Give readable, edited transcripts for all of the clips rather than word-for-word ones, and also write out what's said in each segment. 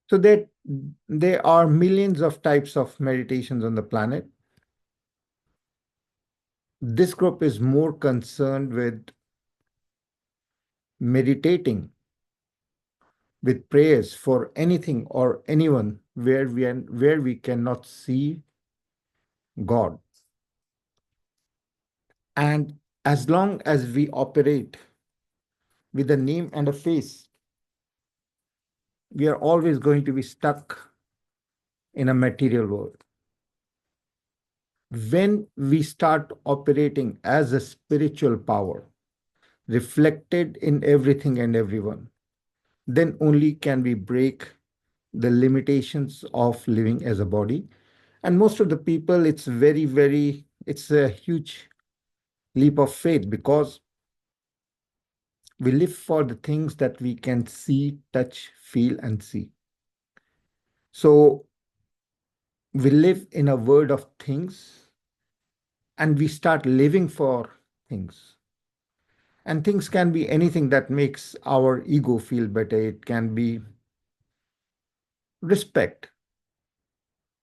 So there are millions of types of meditations on the planet. This group is more concerned with meditating with prayers for anything or anyone where we cannot see God. And as long as we operate with a name and a face, we are always going to be stuck in a material world. When we start operating as a spiritual power, reflected in everything and everyone, then only can we break the limitations of living as a body. And most of the people, it's a huge leap of faith because we live for the things that we can see, touch, feel, and see. So we live in a world of things and we start living for things. And things can be anything that makes our ego feel better. It can be respect,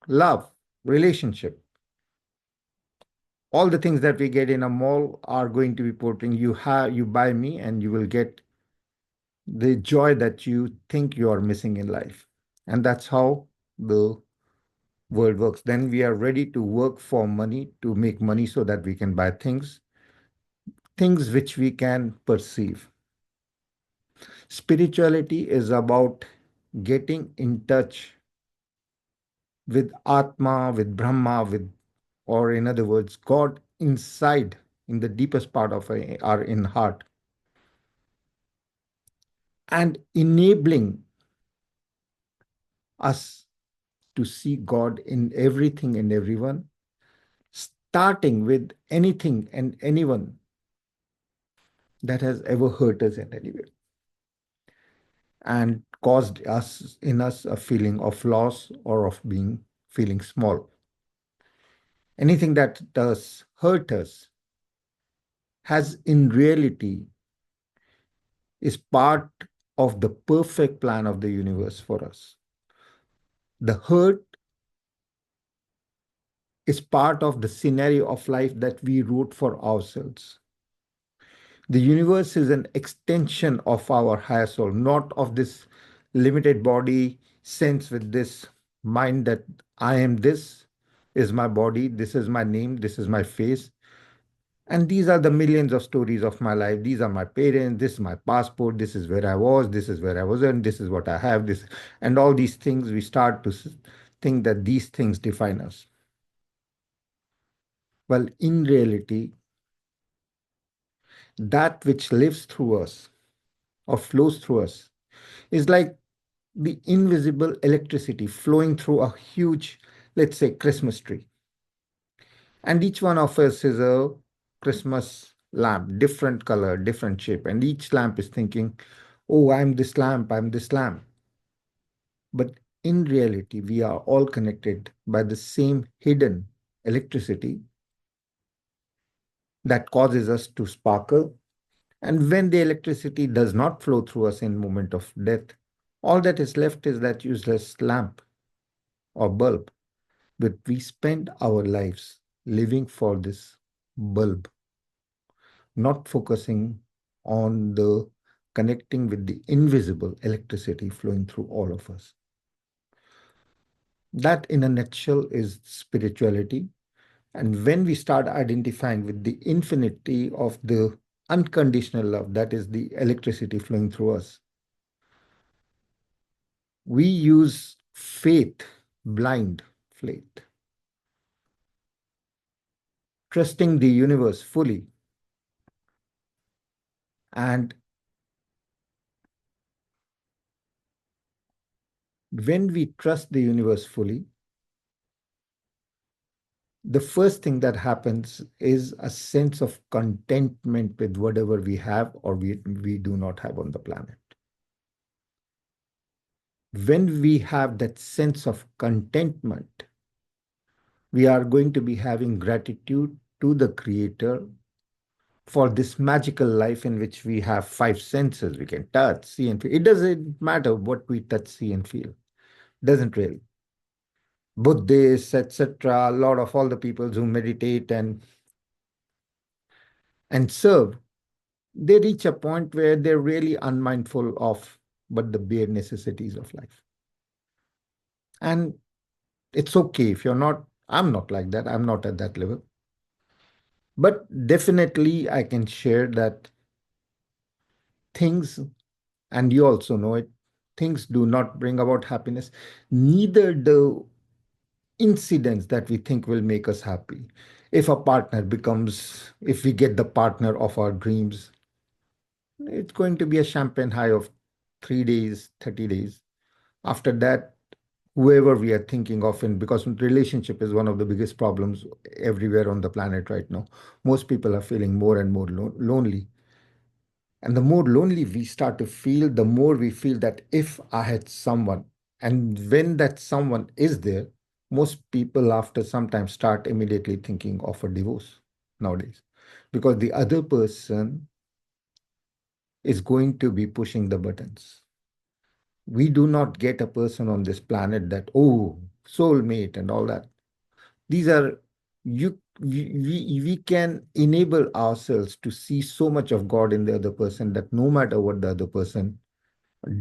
love, relationship. All the things that we get in a mall are going to be portraying you buy me and you will get the joy that you think you are missing in life. And that's how the world works. Then we are ready to work for money to make money so that we can buy things which we can perceive. Spirituality is about getting in touch with Atma, with Brahma, or in other words, God inside, in the deepest part of our in heart, and enabling us to see God in everything and everyone, starting with anything and anyone that has ever hurt us in any way and caused us a feeling of loss or of being feeling small. Anything that does hurt us has in reality is part of the perfect plan of the universe for us. The hurt is part of the scenario of life that we wrote for ourselves. The universe is an extension of our higher soul, not of this limited body sense with this mind that I am this, is my body, this is my name, this is my face. And these are the millions of stories of my life. These are my parents, this is my passport, this is where I was, this is where I wasn't, this is what I have, this, and all these things, we start to think that these things define us. Well, in reality, that which lives through us or flows through us is like the invisible electricity flowing through a huge, let's say, Christmas tree. And each one of us is a Christmas lamp, different color, different shape. And each lamp is thinking, oh, I'm this lamp, I'm this lamp. But in reality, we are all connected by the same hidden electricity that causes us to sparkle. And when the electricity does not flow through us in moment of death, all that is left is that useless lamp or bulb. But we spend our lives living for this bulb, not focusing on the connecting with the invisible electricity flowing through all of us. That, in a nutshell, is spirituality. And when we start identifying with the infinity of the unconditional love, that is the electricity flowing through us, we use faith, blind faith, trusting the universe fully. And when we trust the universe fully, the first thing that happens is a sense of contentment with whatever we have or we do not have on the planet. When we have that sense of contentment, we are going to be having gratitude to the Creator for this magical life in which we have five senses. We can touch, see, and feel. It doesn't matter what we touch, see, and feel. Doesn't really. Buddhists, etc., a lot of all the people who meditate and serve, they reach a point where they're really unmindful of but the bare necessities of life. And it's okay if you're not, I'm not like that, I'm not at that level. But definitely, I can share that things, and you also know it, things do not bring about happiness. Neither the incidents that we think will make us happy. If a partner becomes, if we get the partner of our dreams, it's going to be a champagne high of 3 days, 30 days. After that, whoever we are thinking of, and because relationship is one of the biggest problems everywhere on the planet right now, most people are feeling more and more lonely. And the more lonely we start to feel, the more we feel that if I had someone, and when that someone is there, most people after some time start immediately thinking of a divorce nowadays, because the other person is going to be pushing the buttons. We do not get a person on this planet that, oh, soulmate and all that. These are, we can enable ourselves to see so much of God in the other person that no matter what the other person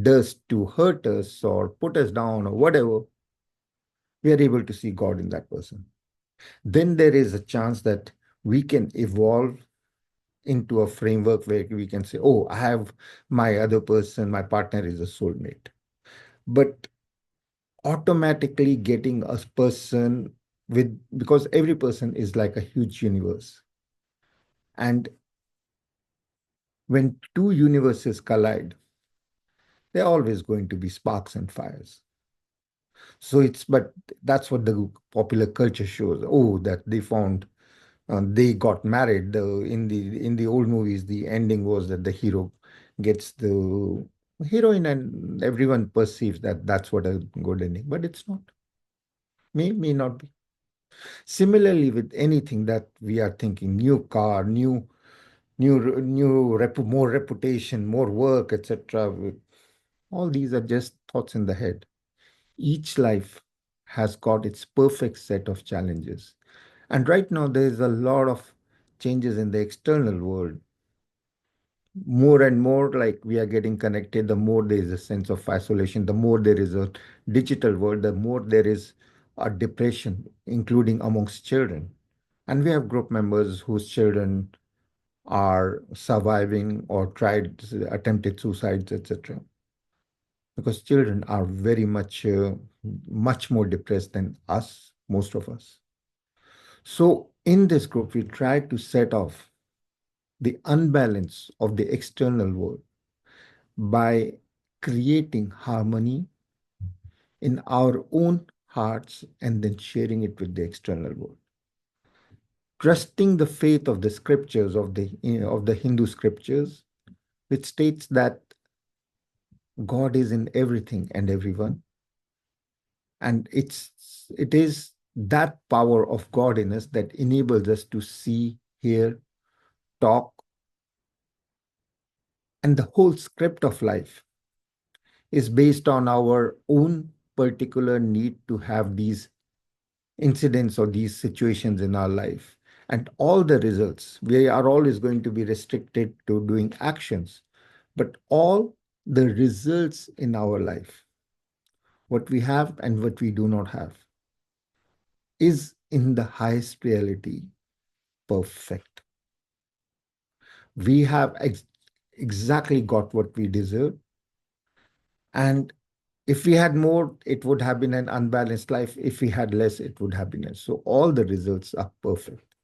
does to hurt us or put us down or whatever, we are able to see God in that person. Then there is a chance that we can evolve into a framework where we can say, oh, I have my other person, my partner is a soulmate. But automatically getting a person with, because every person is like a huge universe. And when two universes collide, they're always going to be sparks and fires. So but that's what the popular culture shows. Oh, that they found, they got married. In the old movies, the ending was that the hero gets the heroine, and everyone perceives that that's what a good ending, but it's not. May not be. Similarly, with anything that we are thinking, new car, more reputation, more work, etc. All these are just thoughts in the head. Each life has got its perfect set of challenges. And right now, there is a lot of changes in the external world. More and more, like we are getting connected, the more there is a sense of isolation, the more there is a digital world, the more there is a depression, including amongst children. And we have group members whose children are surviving or tried attempted suicides, etc. Because children are very much more depressed than us, most of us. So in this group, we try to set off the unbalance of the external world by creating harmony in our own hearts and then sharing it with the external world. Trusting the faith of the scriptures of the Hindu scriptures, which states that God is in everything and everyone, and it is that power of God in us that enables us to see, hear, talk, and the whole script of life is based on our own particular need to have these incidents or these situations in our life. And all the results, we are always going to be restricted to doing actions, but all the results in our life, what we have and what we do not have, is in the highest reality perfect. We have exactly got what we deserve. And if we had more, it would have been an unbalanced life. If we had less, it would have been less. So all the results are perfect.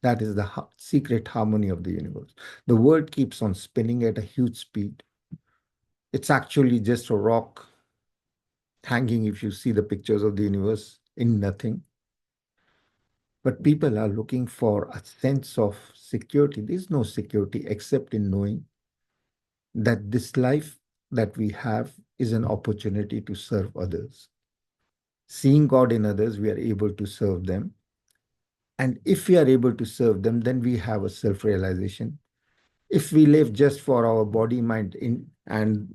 That is the secret harmony of the universe. The world keeps on spinning at a huge speed. It's actually just a rock hanging, if you see the pictures of the universe, in nothing. But people are looking for a sense of security. There's no security except in knowing that this life that we have is an opportunity to serve others. Seeing God in others, we are able to serve them. And if we are able to serve them, then we have a self realization. If we live just for our body, mind, and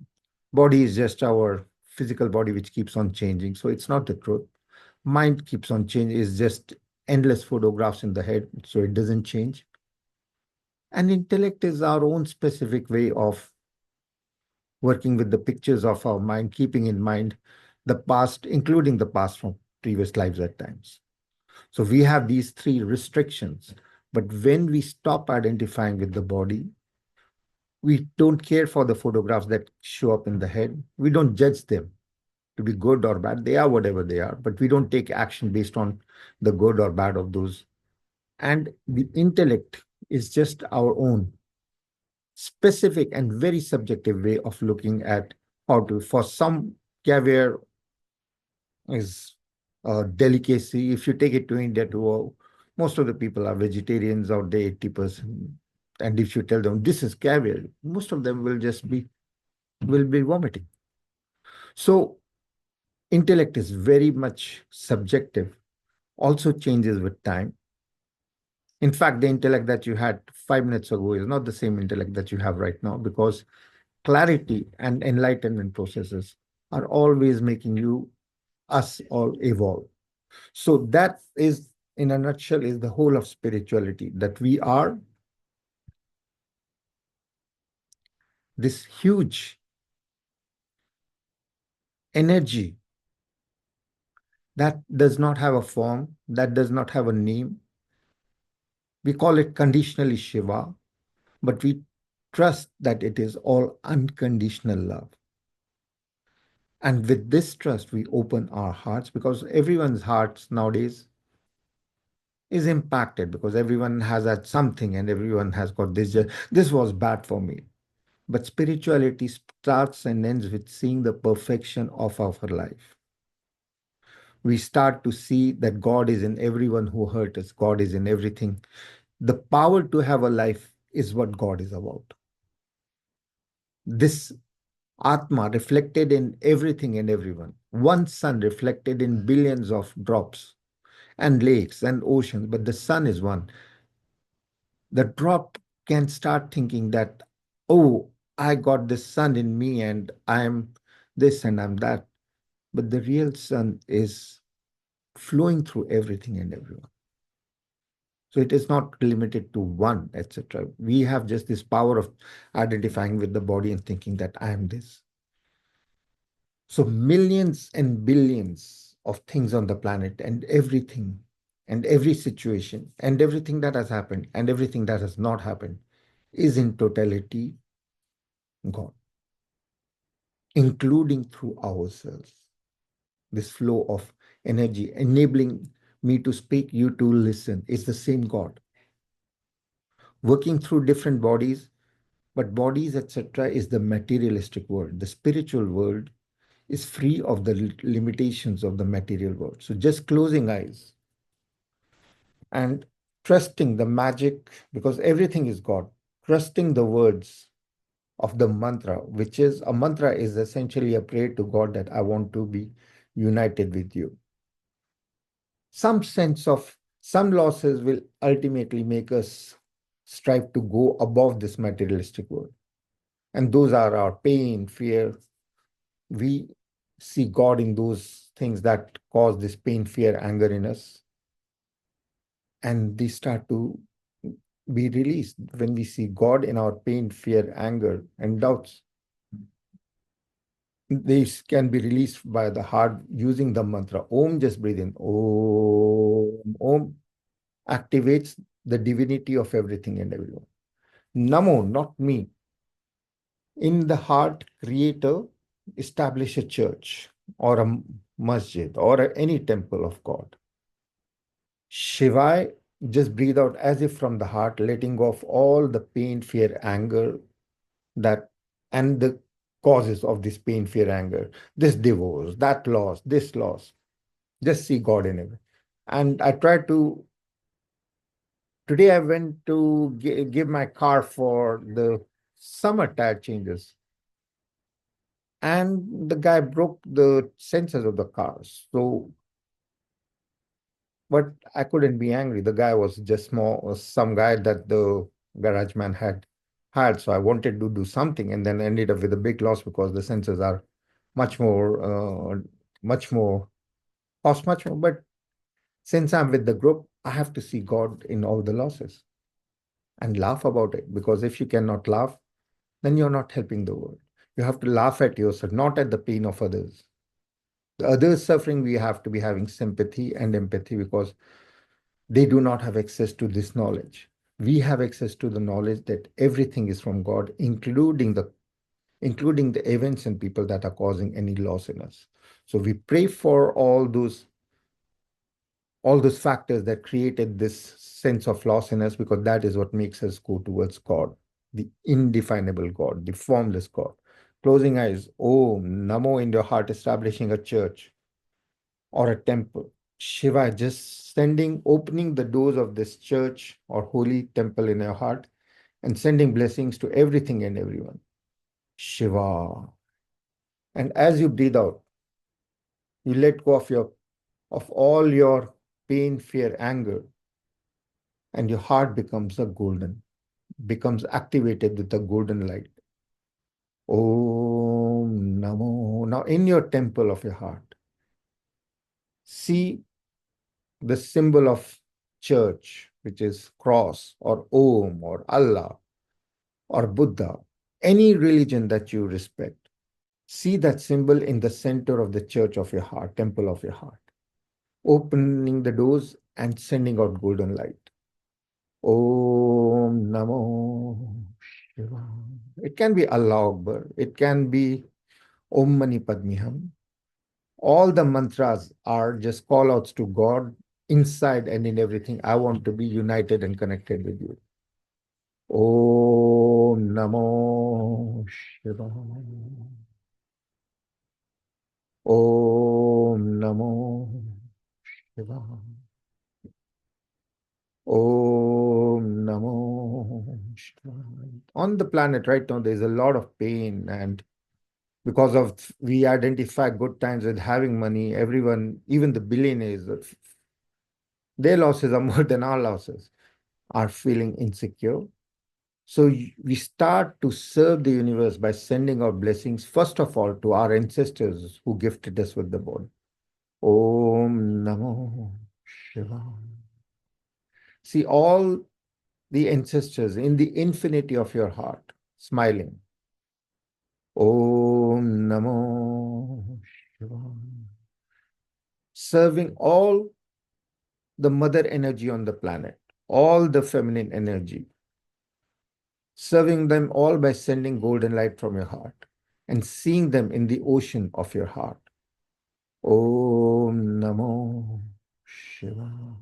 body is just our physical body which keeps on changing. So it's not the truth. Mind keeps on changing. It's just endless photographs in the head, so it doesn't change. And intellect is our own specific way of working with the pictures of our mind, keeping in mind the past, including the past from previous lives at times. So we have these three restrictions. But when we stop identifying with the body, we don't care for the photographs that show up in the head. We don't judge them to be good or bad. They are whatever they are, but we don't take action based on the good or bad of those. And the intellect is just our own specific and very subjective way of looking at how to, for some, caviar is a delicacy. If you take it to India, most of the people are vegetarians, or they 80%. And if you tell them this is caviar, most of them will be vomiting. So intellect is very much subjective, also changes with time. In fact, the intellect that you had 5 minutes ago is not the same intellect that you have right now, because clarity and enlightenment processes are always making us all evolve. So that is, in a nutshell, is the whole of spirituality, that we are this huge energy that does not have a form, that does not have a name. We call it conditionally Shiva, but we trust that it is all unconditional love. And with this trust, we open our hearts, because everyone's hearts nowadays is impacted, because everyone has had something and everyone has got this. This was bad for me. But spirituality starts and ends with seeing the perfection of our life. We start to see that God is in everyone who hurt us, God is in everything. The power to have a life is what God is about. This Atma reflected in everything and everyone. One sun reflected in billions of drops and lakes and oceans, but the sun is one. The drop can start thinking that, oh, I got this sun in me and I'm this and I'm that. But the real sun is flowing through everything and everyone. So it is not limited to one, etc. We have just this power of identifying with the body and thinking that I am this. So millions and billions of things on the planet, and everything and every situation and everything that has happened and everything that has not happened is in totality God, including through ourselves. This flow of energy enabling me to speak, you to listen, is the same God. Working through different bodies, but bodies, etc., is the materialistic world. The spiritual world is free of the limitations of the material world. So just closing eyes and trusting the magic, because everything is God, trusting the words of the mantra, which is a mantra is essentially a prayer to God that I want to be united with you. Some sense of some losses will ultimately make us strive to go above this materialistic world. And those are our pain, fear. We see God in those things that cause this pain, fear, anger in us. And they start to be released when we see God in our pain, fear, anger, and doubts. These can be released by the heart using the mantra. Om, just breathe in. Om. Om activates the divinity of everything and everyone. Namo, not me. In the heart, creator, establish a church or a masjid or any temple of God. Shivai, just breathe out as if from the heart, letting go of all the pain, fear, anger, that and the causes of this pain, fear, anger, this divorce, that loss, this loss. Just see God in it. And I try to, today I went to give my car for the summer tire changes. And the guy broke the sensors of the car. So, but I couldn't be angry. The guy was just some guy that the garage man had hired. So I wanted to do something and then ended up with a big loss because the sensors are much more, much more, cost much more. But since I'm with the group, I have to see God in all the losses and laugh about it. Because if you cannot laugh, then you're not helping the world. You have to laugh at yourself, not at the pain of others. The others suffering, we have to be having sympathy and empathy because they do not have access to this knowledge. We have access to the knowledge that everything is from God, including the events and people that are causing any loss in us. So we pray for all those factors that created this sense of loss in us, because that is what makes us go towards God, the indefinable God, the formless God. Closing eyes, Om Namo in your heart, establishing a church or a temple. Shiva, just opening the doors of this church or holy temple in your heart and sending blessings to everything and everyone. Shiva. And as you breathe out, you let go of all your pain, fear, anger, and your heart becomes activated with the golden light. Om Namo. Now in your temple of your heart, see the symbol of church, which is cross or Om or Allah or Buddha, any religion that you respect. See that symbol in the center of the church of your heart, temple of your heart, opening the doors and sending out golden light. Om Namo Shivaya. It can be Allah Akbar. It can be Om Mani Padme Hum. All the mantras are just call outs to God inside and in everything. I want to be united and connected with you. Om Namo Shivaya. Om Namo Shivaya. Om Namo Shivaya. On the planet right now, there's a lot of pain, and because of we identify good times with having money, everyone, even the billionaires, their losses are more than our losses, are feeling insecure. So we start to serve the universe by sending out blessings, first of all, to our ancestors who gifted us with the body. Om Namo Shivaya. See all the ancestors in the infinity of your heart, smiling. Om Namo Shivaya. Serving all the mother energy on the planet, all the feminine energy, serving them all by sending golden light from your heart and seeing them in the ocean of your heart. Om Namo Shivaya.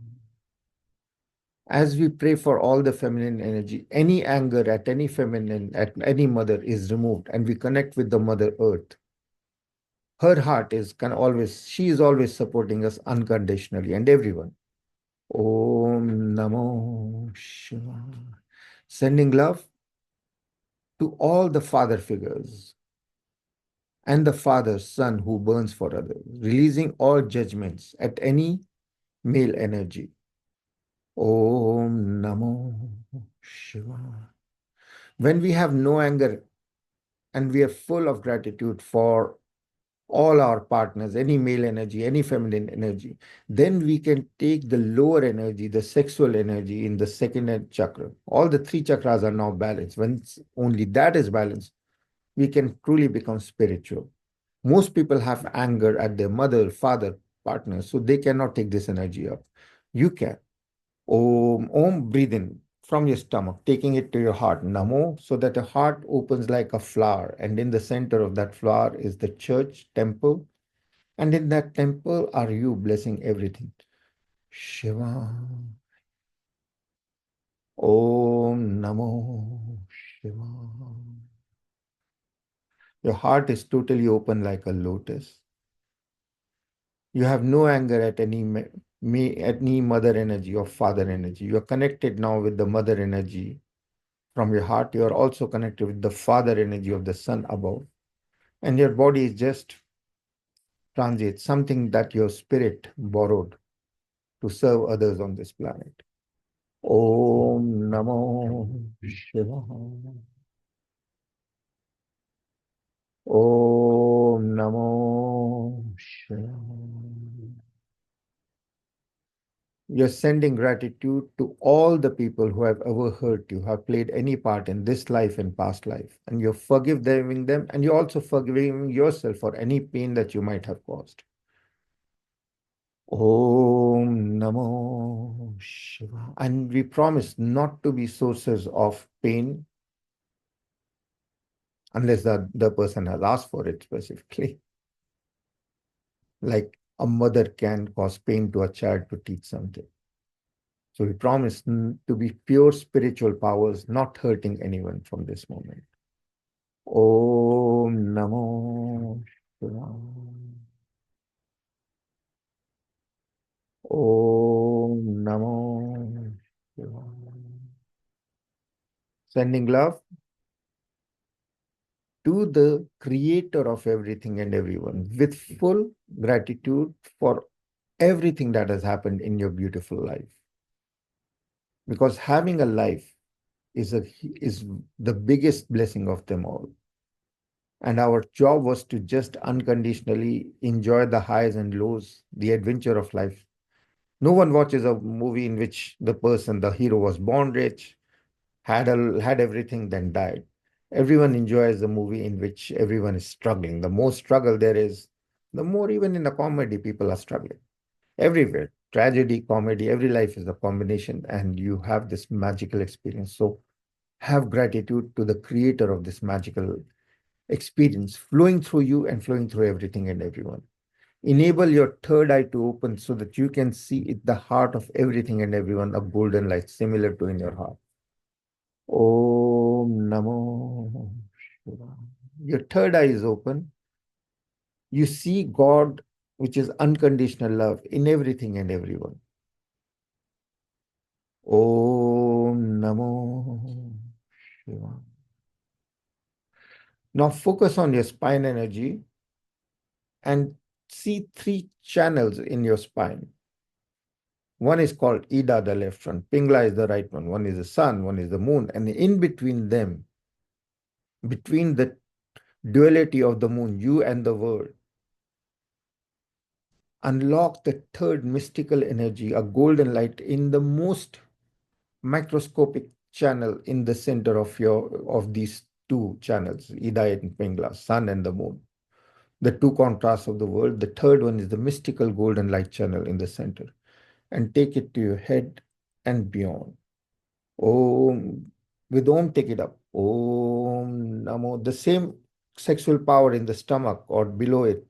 As we pray for all the feminine energy, any anger at any feminine, at any mother is removed, and we connect with the Mother Earth. Her heart she is always supporting us unconditionally and everyone. Om Namo Shivaya. Sending love to all the father figures and the father, son who burns for others, releasing all judgments at any male energy. Om Namo Shivaya. When we have no anger and we are full of gratitude for all our partners, any male energy, any feminine energy, then we can take the lower energy, the sexual energy in the second chakra. All the three chakras are now balanced. When only that is balanced, we can truly become spiritual. Most people have anger at their mother, father, partner, so they cannot take this energy up. You can. Om, breathe in from your stomach, taking it to your heart, Namo, so that your heart opens like a flower. And in the center of that flower is the church, temple. And in that temple are you blessing everything. Shiva. Om Namo Shiva. Your heart is totally open like a lotus. You have no anger at any mother energy or father energy. You are connected now with the mother energy from your heart. You are also connected with the father energy of the sun above. And your body is just transit, something that your spirit borrowed to serve others on this planet. Om Namo Shivaya. Om Namo You're sending gratitude to all the people who have ever hurt you, have played any part in this life and past life. And you're forgiving them, and you're also forgiving yourself for any pain that you might have caused. Om Namo Shiva. And we promise not to be sources of pain unless the person has asked for it specifically. Like a mother can cause pain to a child to teach something. So we promise to be pure spiritual powers, not hurting anyone from this moment. Om Namo Shivaya. Om Namo Shivaya. Sending love to the creator of everything and everyone with full gratitude for everything that has happened in your beautiful life. Because having a life is the biggest blessing of them all. And our job was to just unconditionally enjoy the highs and lows, the adventure of life. No one watches a movie in which the hero was born rich, had everything, then died. Everyone enjoys a movie in which everyone is struggling. The more struggle there is, the more even in a comedy people are struggling. Everywhere, tragedy, comedy, every life is a combination, and you have this magical experience. So have gratitude to the creator of this magical experience flowing through you and flowing through everything and everyone. Enable your third eye to open so that you can see at the heart of everything and everyone a golden light similar to in your heart. Om Namo Shivaya. Your third eye is open. You see God, which is unconditional love in everything and everyone. Om Namo Shivaya. Now focus on your spine energy and see three channels in your spine. One is called Ida, the left one. Pingla is the right one. One is the sun, one is the moon. And in between them, between the duality of the moon, you and the world, unlock the third mystical energy, a golden light in the most microscopic channel in the center of these two channels, Ida and Pingla, sun and the moon. The two contrasts of the world. The third one is the mystical golden light channel in the center. And take it to your head and beyond. Om, with Om, take it up. Om Namo. The same sexual power in the stomach or below it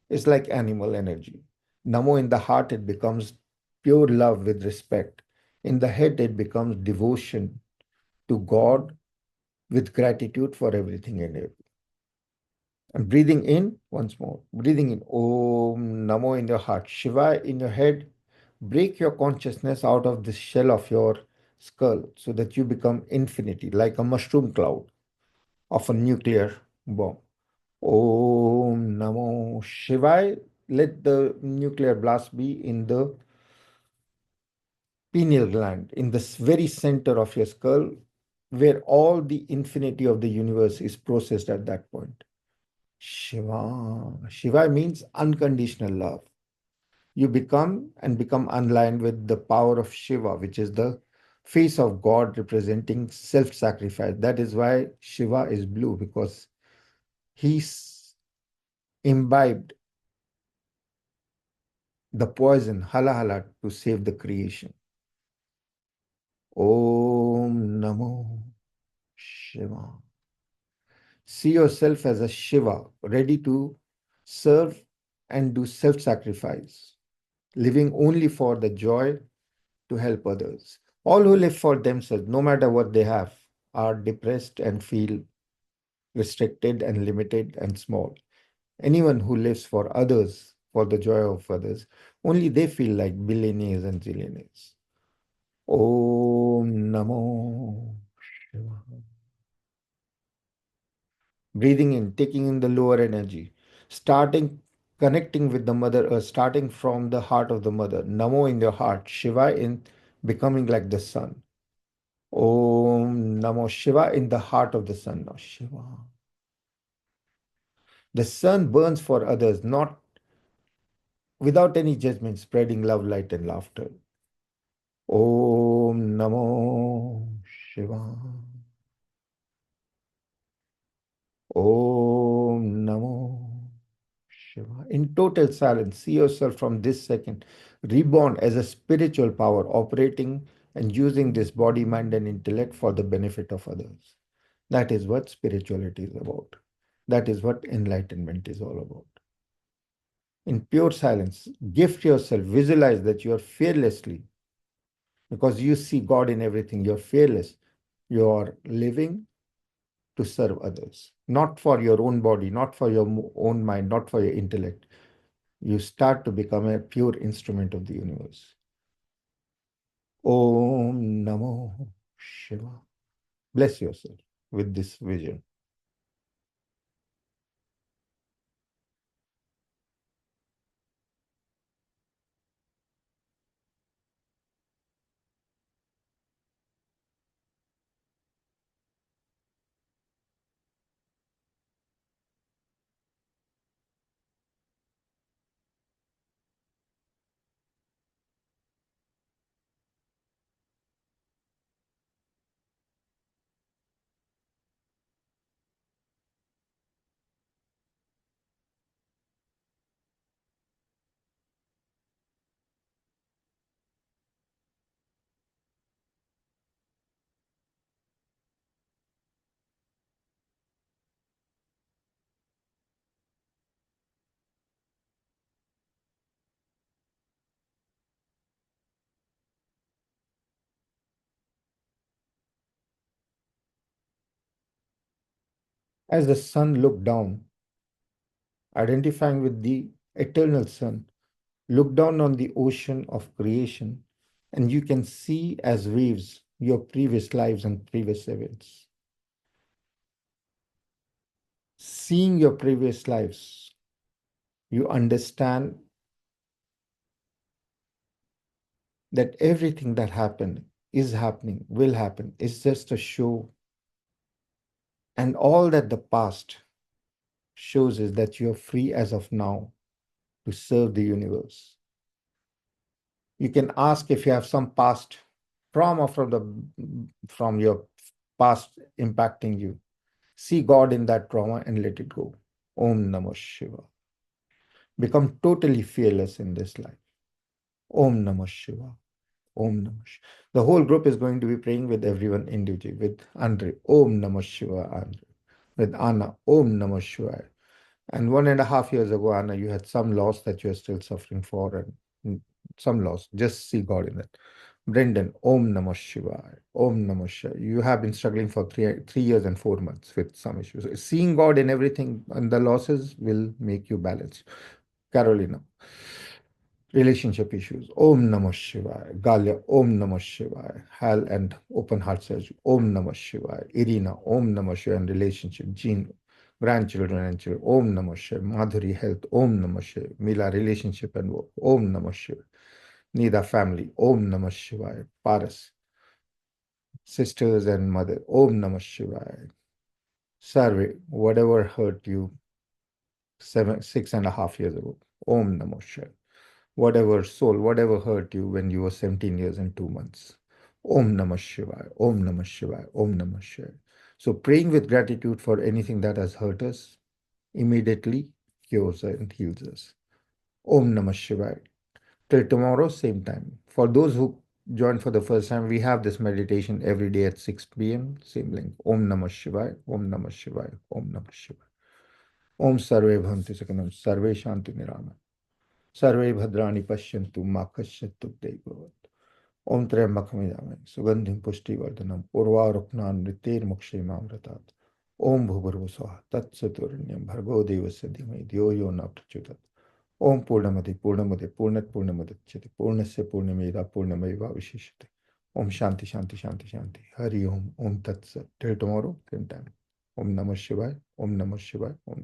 is like animal energy. Namo in the heart, it becomes pure love with respect. In the head, it becomes devotion to God with gratitude for everything and everything. And breathing in once more. Breathing in Om Namo in your heart. Shiva in your head. Break your consciousness out of the shell of your skull so that you become infinity, like a mushroom cloud of a nuclear bomb. Om Namo Shivaya. Let the nuclear blast be in the pineal gland, in the very center of your skull, where all the infinity of the universe is processed at that point. Shiva. Shiva means unconditional love. You become aligned with the power of Shiva, which is the face of God representing self-sacrifice. That is why Shiva is blue, because he's imbibed the poison hala hala to save the creation. Om Namo Shiva. See yourself as a Shiva, ready to serve and do self-sacrifice, living only for the joy to help others. All who live for themselves, no matter what they have, are depressed and feel restricted and limited and small. Anyone who lives for others, for the joy of others, only they feel like billionaires and zillionaires. Om Namo Shivaya. Breathing in, taking in the lower energy, starting connecting with the mother earth, starting from the heart of the mother. Namo in your heart, Shiva in becoming like the sun. Om Namo Shiva in the heart of the sun. Now, Shiva. The sun burns for others, not without any judgment, spreading love, light, and laughter. Om Namo Shivaya. Om Namo Shiva. In total silence, see yourself from this second reborn as a spiritual power operating and using this body, mind, and intellect for the benefit of others. That is what spirituality is about. That is what enlightenment is all about. In pure silence, gift yourself, visualize that you are fearlessly, because you see God in everything. You're fearless. You are living to serve others, not for your own body, not for your own mind, not for your intellect. You start to become a pure instrument of the universe. Om Namo Shiva. Bless yourself with this vision. As the sun looked down, identifying with the eternal sun, look down on the ocean of creation, and you can see as waves your previous lives and previous events. Seeing your previous lives, you understand that everything that happened is happening, will happen, is just a show. And all that the past shows is that you are free as of now to serve the universe. You can ask if you have some past trauma from your past impacting you. See God in that trauma and let it go. Om Namah Shiva. Become totally fearless in this life. Om Namah Shiva. Om Namah Shiva. The whole group is going to be praying with everyone individually. With Andre, Om Namah Shiva, Andre. With Anna, Om Namah Shiva. And 1.5 years ago, Anna, you had some loss that you're still suffering for, and some loss. Just see God in that. Brendan, Om Namah Shivaya. Om Namah Shivaya. You have been struggling for 3 years and 4 months with some issues. Seeing God in everything and the losses will make you balanced. Carolina, relationship issues. Om Namah Shivaya. Galia, Om Namah Shivaya. Hal and open heart surgery. Om Namah Shivaya. Irina, Om Namah Shivaya. And relationship. Jean, grandchildren and children. Om Namah Shivaya. Madhuri, health. Om Namah Shivaya. Mila, relationship and work. Om Namah Shivaya. Nida, family. Om Namah Shivaya. Paras, sisters and mother. Om Namah Shivaya. Survey, whatever hurt you 6.5 years ago. Om Namah Shivaya. Whatever soul, whatever hurt you when you were 17 years and 2 months. Om Namah Shivaya. Om Namah Shivaya. Om Namah Shivaya. So praying with gratitude for anything that has hurt us immediately cures and heals us. Om Namah Shivaya. Till tomorrow, same time. For those who joined for the first time, we have this meditation every day at 6 p.m. Same link. Om Namah Shivaya. Om Namah Shivaya. Om Namah Shivaya. Om Sarve Bhanti Sakanam. Sarve Shanti Nirama. Sarve Bhadrani Pashyantu Ma Kashyattu Devavat. Om Trayambakam Sugandhim Pushtivardhanam Urvaruknan Nitir Mukshemamratat. Om Bhubharvasvaha Tat Saturanyam Bhargo Devasya Dhimai Dhyo Yo Na Prachodayat. Om Purnamati Purnamati Purnat Purnamadachyate Purnasya Purnameda Purnameva Vishishate. Om Shanti Shanti Shanti Shanti. Hari Om. Om Tat Sat. Till tomorrow, same time. Om Namah Shivaya. Om Namah Shivaya. Om